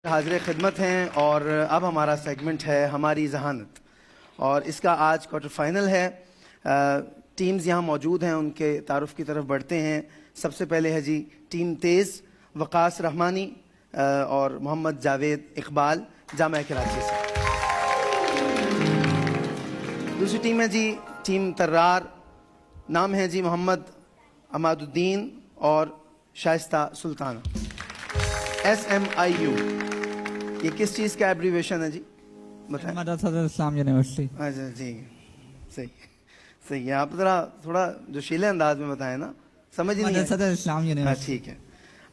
हाजिर खिदमत हैं और अब हमारा सेगमेंट है हमारी जहानत और इसका आज क्वार्टर फाइनल है। टीम्स यहाँ मौजूद हैं, उनके तारुफ की तरफ बढ़ते हैं। सबसे पहले है जी टीम तेज़, वकास रहमानी और मोहम्मद जावेद इकबाल जामिया कराची से। दूसरी टीम है जी टीम तर्रार, नाम है जी मोहम्मद अमादुद्दीन और शाइस्ता सुल्ताना। SMIU ये किस चीज़ का एब्रीवेशन है जी, बताएं। मदरसा इस्लाम यूनिवर्सिटी। अच्छा जी, सही सही है। आप ज़रा थोड़ा जोशीले अंदाज में बताएं ना, समझ ही नहीं है। मदरसा इस्लाम यूनिवर्सिटी। ठीक है।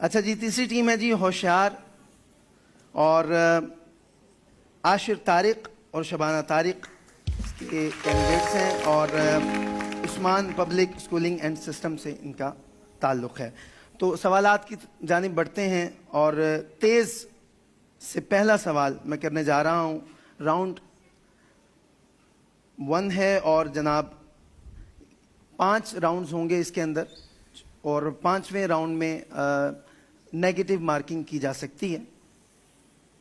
अच्छा जी, तीसरी टीम है जी होशियार और आशिर तारिक और शबाना तारिक के कैंडिडेट्स हैं और Usman public schooling and system से इनका ताल्लुक़ है। तो सवालात की जानिब बढ़ते हैं और तेज़ से पहला सवाल मैं करने जा रहा हूँ। राउंड 1 है और जनाब 5 राउंड्स होंगे इसके अंदर और 5वें राउंड में नेगेटिव मार्किंग की जा सकती है।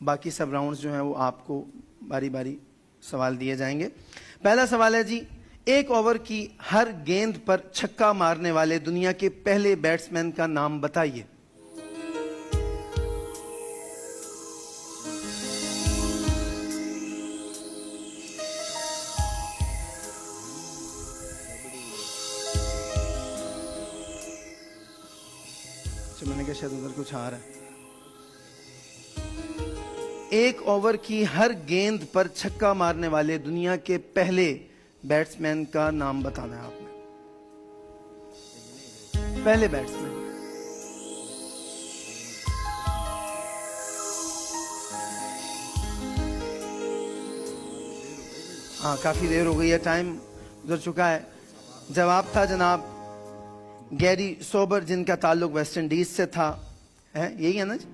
बाकी सब राउंड्स जो हैं वो आपको बारी बारी सवाल दिए जाएंगे। पहला सवाल है जी, एक ओवर की हर गेंद पर छक्का मारने वाले दुनिया के पहले बैट्समैन का नाम बताइए। मैंने कहा शायद उधर कुछ आ रहा है। एक ओवर की हर गेंद पर छक्का मारने वाले दुनिया के पहले बैट्समैन का नाम बताना है आपने। पहले बैट्समैन। हाँ, काफी देर हो गई है, टाइम गुजर चुका है। जवाब था जनाब गैरी सोबर, जिनका ताल्लुक वेस्ट इंडीज से था। है यही है ना जी,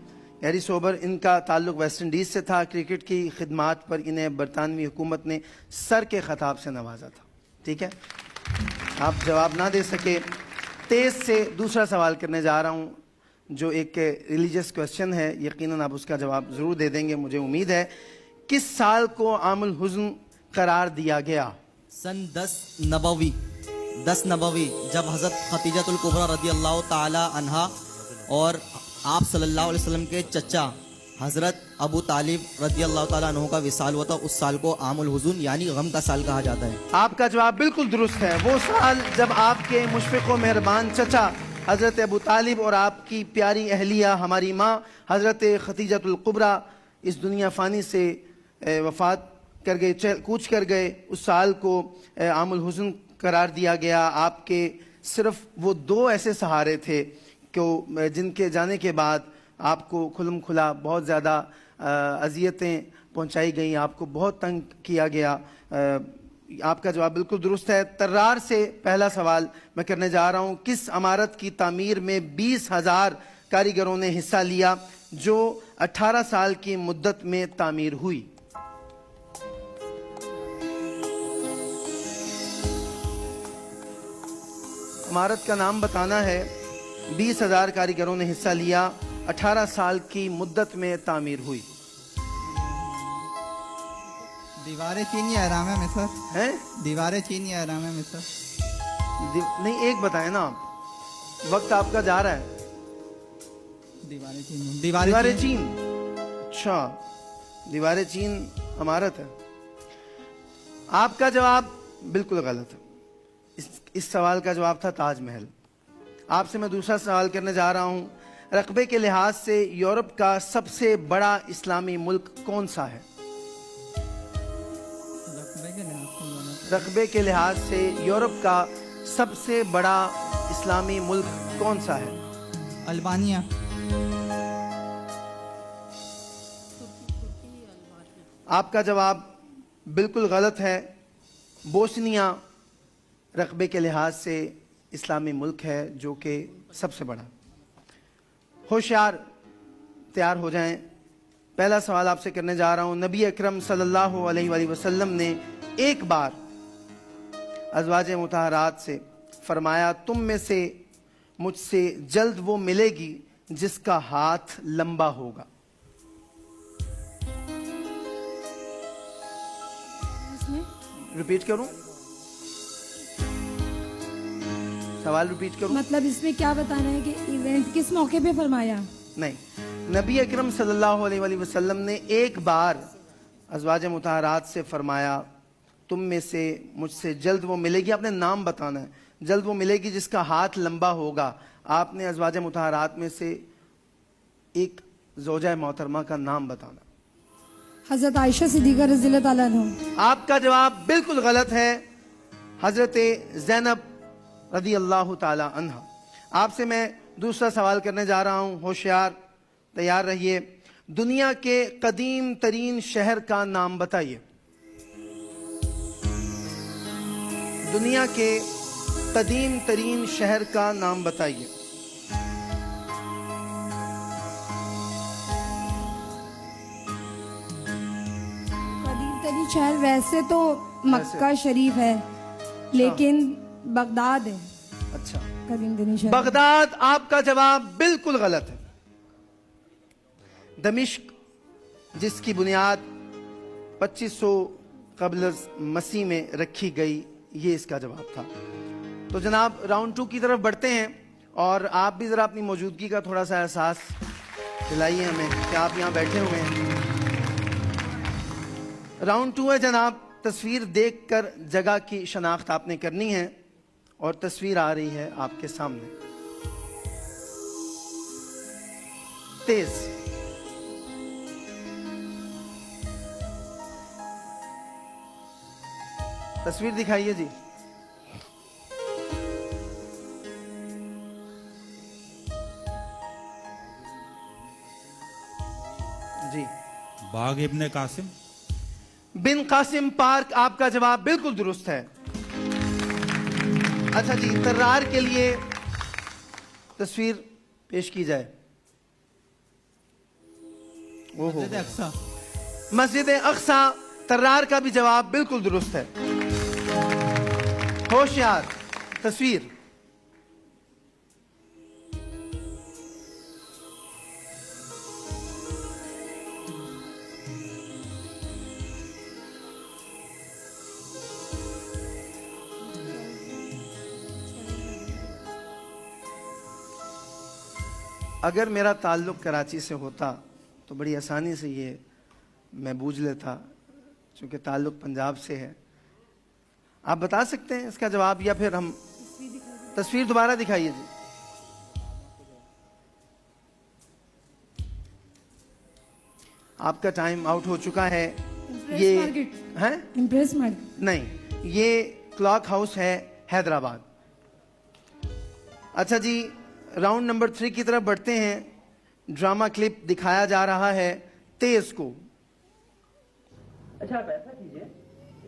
गैरी सोबर, इनका ताल्लुक वेस्ट इंडीज से था। क्रिकेट की खिदमात पर इन्हें बरतानवी हुकूमत ने सर के खिताब से नवाजा था। ठीक है, आप जवाब ना दे सके। तेज से दूसरा सवाल करने जा रहा हूँ जो एक रिलीजियस क्वेश्चन है, यकीनन आप उसका जवाब ज़रूर दे देंगे मुझे उम्मीद है। किस साल को आमुल हुज़्न करार दिया गया? सन 10 नबवी, जब हज़रत खतीजतुल कुबरा रज़ियल्लाहु ताला अन्हा और आप सल्लल्लाहु अलैहि वसल्लम के चचा हज़रत अबू तालिब रज़ियल्लाहु ताला अन्हु का विसाल हुआ था, उस साल को आमुल हुज़्न यानी गम का साल कहा जाता है। आपका जवाब बिल्कुल दुरुस्त है। वो साल जब आपके मुशफ़िक़ व मेहरबान चचा हज़रत अबू तालिब और आपकी प्यारी अहलिया हमारी माँ हज़रत खतीजतुल कुबरा इस दुनिया फ़ानी से वफ़ात कर गए, कूच कर गए, उस साल को आमुल हुज़्न करार दिया गया। आपके सिर्फ वो 2 ऐसे सहारे थे कि जिनके जाने के बाद आपको खुलम खुला बहुत ज़्यादा अज़ियतें पहुंचाई गई, आपको बहुत तंग किया गया। आपका जवाब बिल्कुल दुरुस्त है। तर्रार से पहला सवाल मैं करने जा रहा हूं। किस इमारत की तामीर में 20,000 कारीगरों ने हिस्सा लिया जो 18 साल की मुद्दत में तामीर हुई? इमारत का नाम बताना है। 20,000 कारीगरों ने हिस्सा लिया, 18 साल की मुद्दत में तामीर हुई। दीवारें चीनी आराम है मिस्र हैं? दीवारें चीनी आराम है मिस्र। नहीं, एक बताएं ना आप, वक्त आपका जा रहा है। दीवारें चीनी, दीवारें चीन। अच्छा, दीवारें चीन इमारत है। आपका जवाब बिल्कुल गलत है। इस सवाल का जवाब था ताजमहल। आपसे मैं दूसरा सवाल करने जा रहा हूं। रकबे के लिहाज से यूरोप का सबसे बड़ा इस्लामी मुल्क कौन सा है? रकबे के लिहाज से यूरोप का सबसे बड़ा इस्लामी मुल्क कौन सा है? अल्बानिया। आपका जवाब बिल्कुल गलत है। बोस्निया रकबे के लिहाज से इस्लामी मुल्क है जो कि सबसे बड़ा। होशियार तैयार हो जाएं। पहला सवाल आपसे करने जा रहा हूं। नबी अकरम सल्लल्लाहु अलैहि वसल्लम ने एक बार अज़वाज मुतहरात से फरमाया, तुम में से मुझसे जल्द वो मिलेगी जिसका हाथ लंबा होगा। रिपीट करूं? सवाल रिपीट करूं? मतलब इसमें क्या बताना है कि इवेंट किस मौके पे फरमाया? नहीं, नबी अकरम सल्लल्लाहु अलैहि वसल्लम ने एक बार अज़वाज मुतहरात से फरमाया, तुम में से मुझसे जल्द वो मिलेगी, आपने नाम बताना है, जल्द वो मिलेगी जिसका हाथ लंबा होगा। आपने अज़वाज मुतहरात में से एक ज़ौजा मोहतरमा का नाम बताना। हजरत आयशा सिद्दीक़ा रज़ियल्लाहु ताला अन्हा। आपका जवाब बिल्कुल गलत है, हजरत ज़ैनब रदी अल्लाह ताला अन्हा। आपसे मैं दूसरा सवाल करने जा रहा हूं, होशियार तैयार रहिए। दुनिया के कदीम तरीन शहर का नाम बताइए। दुनिया के कदीम तरीन शहर का नाम बताइए। कदीम तरीन शहर वैसे तो मक्का शरीफ है, लेकिन बगदाद है अच्छा, कदीम तरीन शहर। बगदाद आपका जवाब बिल्कुल गलत है। दमिश्क, जिसकी बुनियाद 2500 कबल मसीह में रखी गई, ये इसका जवाब था। तो जनाब राउंड 2 की तरफ बढ़ते हैं और आप भी ज़रा अपनी मौजूदगी का थोड़ा सा एहसास दिलाइए हमें कि आप यहाँ बैठे हुए हैं। राउंड 2 है जनाब, तस्वीर देखकर जगह की शनाख्त आपने करनी है और तस्वीर आ रही है आपके सामने। तेज तस्वीर दिखाइए जी। जी, बाग इब्ने कासिम। बिन कासिम पार्क आपका जवाब बिल्कुल दुरुस्त है। अच्छा जी, तर्रार के लिए तस्वीर पेश की जाए। ओहो, मस्जिद अक्सा। मस्जिद अक्सा, तर्रार का भी जवाब बिल्कुल दुरुस्त है। होशियार, तस्वीर। अगर मेरा ताल्लुक कराची से होता तो बड़ी आसानी से ये मैं बूझ लेता, क्योंकि ताल्लुक पंजाब से है। आप बता सकते हैं इसका जवाब या फिर हम तस्वीर दोबारा दिखाइए जी। आपका टाइम आउट हो चुका है। ये है इम्प्रेस मार्केट नहीं, ये क्लॉक हाउस है हैदराबाद। अच्छा जी, राउंड नंबर 3 की तरफ बढ़ते हैं। ड्रामा क्लिप दिखाया जा रहा है तेज को। अच्छा, आप ऐसा कीजिए,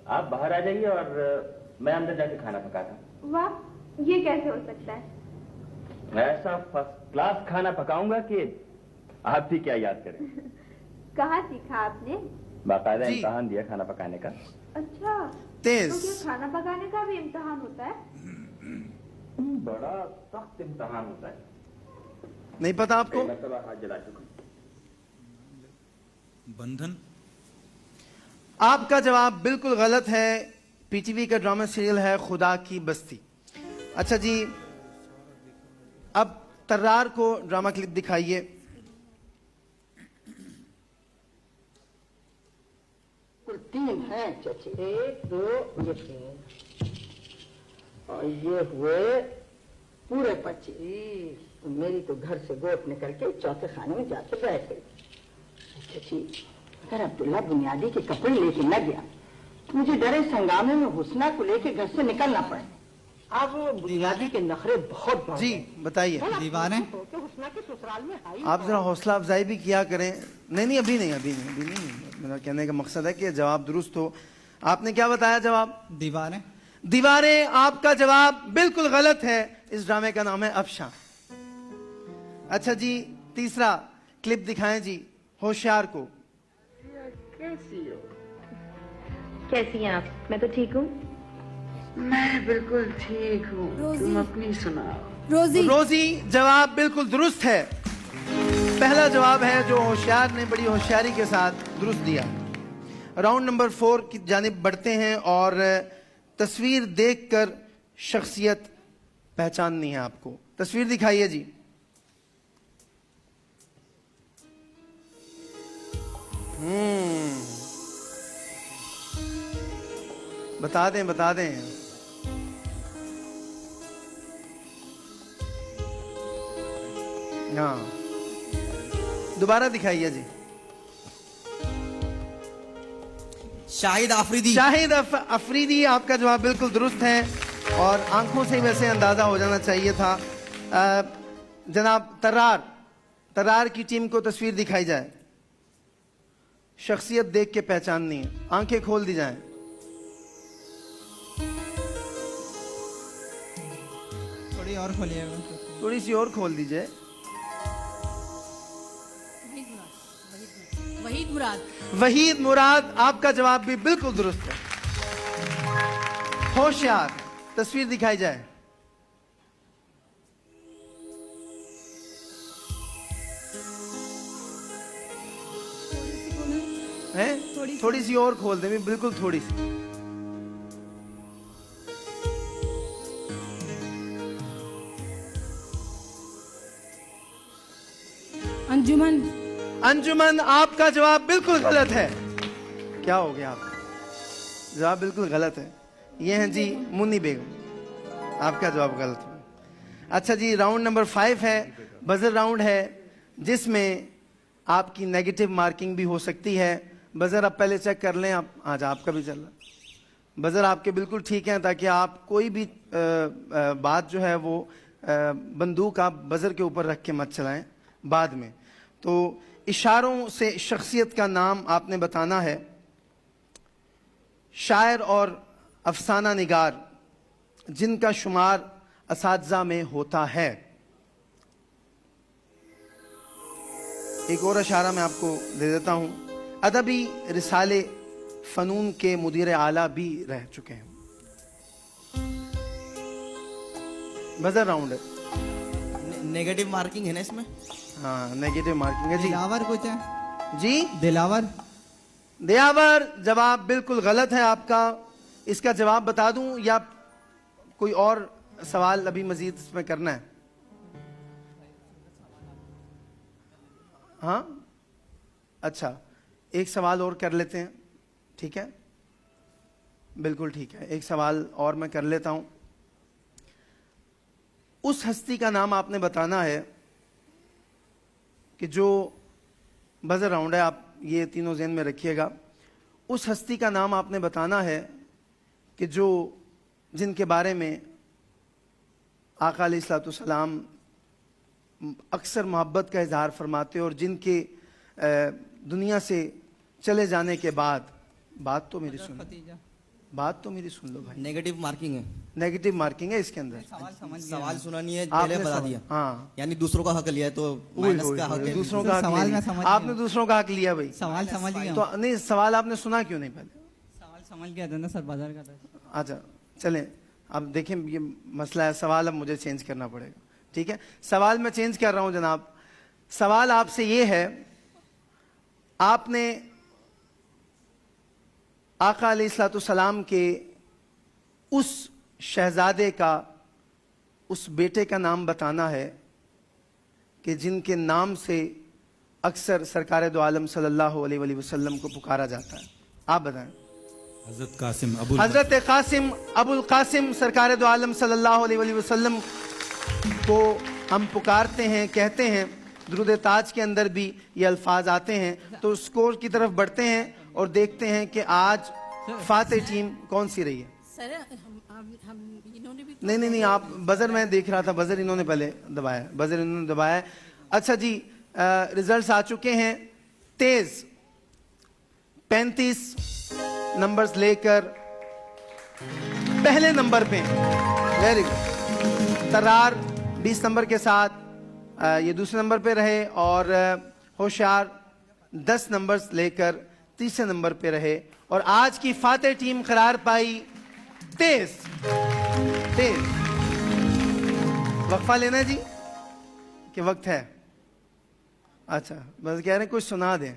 आप बाहर आ जाइए और मैं अंदर जाके खाना पकाता हूँ। वाह, ये कैसे हो सकता है? मैं ऐसा फर्स्ट क्लास खाना पकाऊंगा कि आप भी क्या याद करें। कहाँ सीखा आपने? बाकायदा जी। इम्तहान दिया खाना पकाने का। अच्छा, तेज। तो क्या खाना पकाने का भी इम्तिहान होता है? बड़ा सख्त इम्तहान होता है। नहीं पता आपको? कई मरतबा हाथ जला चुका। बंधन। आपका जवाब बिल्कुल गलत है। पीटीवी का ड्रामा सीरियल है खुदा की बस्ती। अच्छा जी, अब तर्रार को ड्रामा क्लिप दिखाइए। कुल 3 हैं चाची, 1 2 ये 3 और ये हुए पूरे 25। मेरी तो घर से गोट निकल के चौथे खाने में जाके बैठ गई। चाची, अगर अब्दुल्ला बुनियादी के कपड़े लेके न गया तो मुझे डरे संगामे में हुस्ना को लेके घर से निकलना पड़े। अब बुनियादी के नखरे बहुत बढ़ जी गए। बताइए। दीवारें। तो हुस्ना के ससुराल में आई आप जरा हौसला अफजाई भी किया करें। नहीं, अभी नहीं। मेरा कहने का मकसद है कि जवाब दुरुस्त हो। आपने क्या बताया जवाब? दीवारें। दीवारें आपका जवाब बिल्कुल गलत है। इस ड्रामे का नाम है अफशां। अच्छा जी, तीसरा क्लिप दिखाएं जी होशियार को। कैसी हो? कैसी हैं आप? मैं तो ठीक हूँ। मैं बिल्कुल ठीक हूँ, रोजी। तुम अपनी सुनाओ। रोजी। रोजी, जवाब बिल्कुल दुरुस्त है। पहला जवाब है जो होशियार ने बड़ी होशियारी के साथ दुरुस्त दिया। राउंड नंबर 4 की जानिब बढ़ते हैं और तस्वीर देखकर शख्सियत पहचाननी है आपको। तस्वीर दिखाइए जी। बता दें बता दें। हाँ, दोबारा दिखाइए जी। शाहिद आफरीदी। शाहिद अफरीदी, आपका जवाब बिल्कुल दुरुस्त है और आंखों से वैसे अंदाजा हो जाना चाहिए था। जनाब तर्रार की टीम को तस्वीर दिखाई जाए। शख्सियत देख के पहचाननी है, आंखें खोल दी जाएं। थोड़ी और खोलिएगा। थोड़ी सी और खोल दीजिए। वहीद मुराद। वहीद मुराद, आपका जवाब भी बिल्कुल दुरुस्त है। होशियार, तस्वीर दिखाई जाए। हैं? थोड़ी सी और खोल दे, बिल्कुल थोड़ी सी। अंजुमन। अंजुमन, आपका जवाब बिल्कुल गलत है। क्या हो गया आपका? जवाब बिल्कुल गलत है। ये हैं जी मुन्नी बेगम, आपका जवाब गलत है। अच्छा जी, राउंड नंबर 5 है, बजर राउंड है, जिसमें आपकी नेगेटिव मार्किंग भी हो सकती है। बजर आप पहले चेक कर लें। आप आज आपका भी चल रहा। बजर आपके बिल्कुल ठीक है, ताकि आप कोई भी बात जो है वो बंदूक आप बजर के ऊपर रख के मत चलाएं बाद में। तो इशारों से शख्सियत का नाम आपने बताना है। शायर और अफसाना निगार जिनका शुमार असातिज़ा में होता है। एक और इशारा मैं आपको दे देता हूं, अदबी रिसाले फनून के मुदीर आला भी रह चुके हैं। बजर राउंड है। नेगेटिव मार्किंग है ना इसमें? हाँ, नेगेटिव मार्किंग है जी। दिलावर कुछ है जी, दिलावर। दिलावर, जवाब बिल्कुल गलत है आपका। इसका जवाब बता दूं या कोई और सवाल अभी मजीद इसमें करना है? हाँ, अच्छा, एक सवाल और कर लेते हैं, ठीक है? बिल्कुल ठीक है, एक सवाल और मैं कर लेता हूं। उस हस्ती का नाम आपने बताना है कि जो बजर राउंड है, आप ये तीनों ज़हन में रखिएगा। उस हस्ती का नाम आपने बताना है कि जो जिनके बारे में आका अलैहिस्सलाम अक्सर मोहब्बत का इजहार फरमाते और जिनके दुनिया से चले जाने के बाद, बात तो मेरी सुन लो भाई। नेगेटिव मार्किंग है। नेगेटिव मार्किंग है इसके अंदर। सवाल सुना नहीं है, आपने पहले बता दिया। हाँ, यानी दूसरों का हक लिया है तो माइनस का हक है। दूसरों का हक सवाल लिया। मैं समझ आपने गया। दूसरों का हक लिया भाई। सवाल समझ गया। तो नहीं, सवाल आपने सुना क्यों नहीं पहले? सवाल समझ गया था ना सर, बाजार का था। अच्छा चलें, अब देखें ये मसला है, सवाल अब मुझे चेंज करना पड़ेगा। ठीक है, सवाल मैं चेंज कर रहा हूं जनाब। सवाल आपसे ये है, आपने आका अलैहिस्सलाम के उस शहजादे का, उस बेटे का नाम बताना है कि जिनके नाम से अक्सर सरकार दो आलम सल्लल्लाहु अलैहि वसल्लम को पुकारा जाता है। आप बताएं। हजरत कासिम अबुल हजरत कासिम अबुल कासिम सरकार दो आलम सल्लल्लाहु अलैहि वसल्लम को हम पुकारते हैं, कहते हैं। दुरूद ताज के अंदर भी ये अल्फाज आते हैं। तो स्कोर की तरफ बढ़ते हैं और देखते हैं कि आज फातेह टीम कौन सी रही है। सर हम इन्होंने भी नहीं, आप बजर, मैं देख रहा था बजर इन्होंने पहले दबाया, बजर इन्होंने दबाया। अच्छा जी, रिजल्ट्स आ चुके हैं। तेज 35 नंबर्स लेकर पहले नंबर पे, वेरी गुड। तर्रार 20 नंबर के साथ ये दूसरे नंबर पे रहे और होशियार 10 नंबर्स लेकर तीसरे नंबर पे रहे। और आज की फातेह टीम करार पाई तेज। वक्फा लेना है जी कि वक्त है? अच्छा, बस कह रहे हैं कुछ सुना दें।